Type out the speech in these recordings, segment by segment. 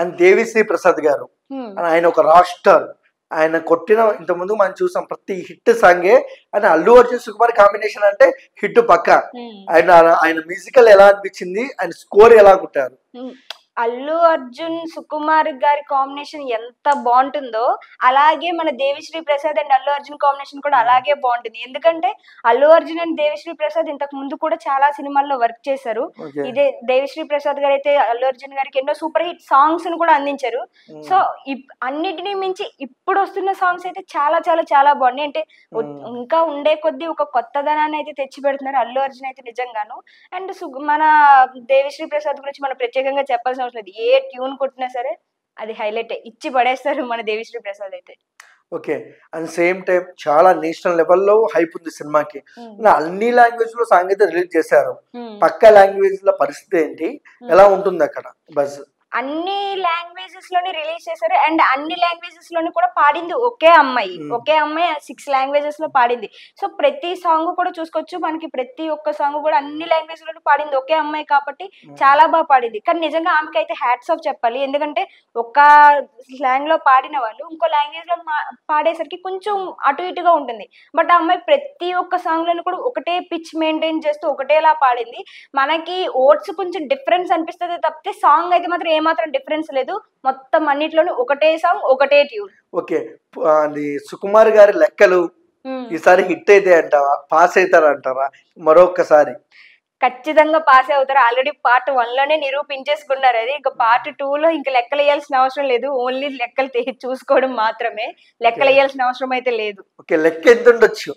And Devi Sri Prasad గారు ఆయన ఒక రాక్ స్టార్. ఆయన కొట్టిన ఇంతకుముందు మనం చూసాం ప్రతి హిట్ సాంగే అని అల్లు అర్జున్ సుకుమార్ కాంబినేషన్ అంటే హిట్ పక్క. ఆయన మ్యూజికల్ ఎలా అనిపించింది, ఆయన స్కోర్ ఎలా కొట్టారు? అల్లు అర్జున్ సుకుమార్ గారి కాంబినేషన్ ఎంత బాగుంటుందో అలాగే మన దేవిశ్రీ ప్రసాద్ అండ్ అల్లు అర్జున్ కాంబినేషన్ కూడా అలాగే బాగుంటుంది. ఎందుకంటే అల్లు అర్జున్ అండ్ దేవిశ్రీ ప్రసాద్ ఇంతకు ముందు కూడా చాలా సినిమాల్లో వర్క్ చేశారు. ఇదే దేవిశ్రీ ప్రసాద్ గారు అయితే అల్లు అర్జున్ గారికి ఎన్నో సూపర్ హిట్ సాంగ్స్ ను కూడా అందించారు. సో అన్నిటినీ మించి ఇప్పుడు వస్తున్న సాంగ్స్ అయితే చాలా చాలా చాలా బాగున్నాయి. అంటే ఇంకా ఉండే కొద్దీ ఒక కొత్తదనాన్ని అయితే తెచ్చి పెడుతున్నారు అల్లు అర్జున్ అయితే నిజంగాను. అండ్ మన దేవిశ్రీ ప్రసాద్ గురించి మనం ప్రత్యేకంగా చెప్పాల్సిన అవసరం లేదు. ఏ ట్యూన్ కొట్టినా సరే అది హైలైట్ ఇచ్చి పడేస్తారు మన దేవిశ్రీ ప్రసాద్ అయితే. ఓకే. అండ్ సేమ్ టైం చాలా నేషనల్ లెవెల్లో హైప్ ఉంది సినిమాకి. అన్ని లాంగ్వేజ్ లో సాంగ్ అయితే రిలీజ్ చేశారు. పక్క లాంగ్వేజ్ లో పరిస్థితి ఏంటి, ఎలా ఉంటుంది అక్కడ బజ్? అన్ని లాంగ్వేజెస్ లోని రిలీజ్ చేశారు అండ్ అన్ని లాంగ్వేజెస్ లోని కూడా పాడింది ఒకే అమ్మాయి 6 లాంగ్వేజెస్ లో పాడింది. సో ప్రతి సాంగ్ కూడా చూసుకోవచ్చు, మనకి ప్రతి ఒక్క సాంగ్ కూడా అన్ని లాంగ్వేజ్ లోని పాడింది ఒకే అమ్మాయి కాబట్టి చాలా బాగా పాడింది. కానీ నిజంగా ఆమెకి అయితే హ్యాట్స్ ఆఫ్ చెప్పాలి. ఎందుకంటే ఒక స్లాంగ్ లో పాడిన వాళ్ళు ఇంకో లాంగ్వేజ్ లో పాడేసరికి కొంచెం అటు ఇటుగా ఉంటుంది. బట్ ఆ అమ్మాయి ప్రతి ఒక్క సాంగ్ లోని కూడా ఒకటే పిచ్ మెయింటైన్ చేస్తూ ఒకటేలా పాడింది. మనకి ఓట్స్ కొంచెం డిఫరెన్స్ అనిపిస్తుంది తప్పితే సాంగ్ అయితే మాత్రం మాత్రం డిఫరెన్స్ లేదు. మొత్తం అన్నిట్లోనూ ఒకటే సాంగ్ ఒకటే ట్యూన్. ఓకే. సుకుమార్ గారి లెక్కలు ఈసారి హిట్ అయితే అంటావా, పాస్ అవుతారంటారా మరొకసారి? ఖచ్చితంగా పాస్ అవుతారు. ఆల్రెడీ పార్ట్ 1 లోనే నిరూపించేసుకున్నారు. అది ఇంకా పార్ట్ 2 లో ఇంకా లెక్కలు వేయాల్సిన అవసరం లేదు. ఓన్లీ లెక్కలు చూసుకోవడం మాత్రమే, లెక్కలు వేయాల్సిన అవసరం అయితే లేదు. లెక్క ఎంత ఉండొచ్చు?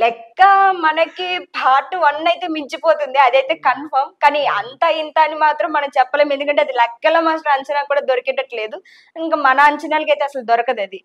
లెక్క మనకి పార్ట్ 1 అయితే మించిపోతుంది, అదైతే కన్ఫర్మ్. కానీ అంత ఇంత అని మాత్రం మనం చెప్పలేము. ఎందుకంటే అది లెక్కల మాత్రం అంచనా కూడా దొరికేటట్లేదు. ఇంకా మన అంచనాలకి అయితే అసలు దొరకదు అది.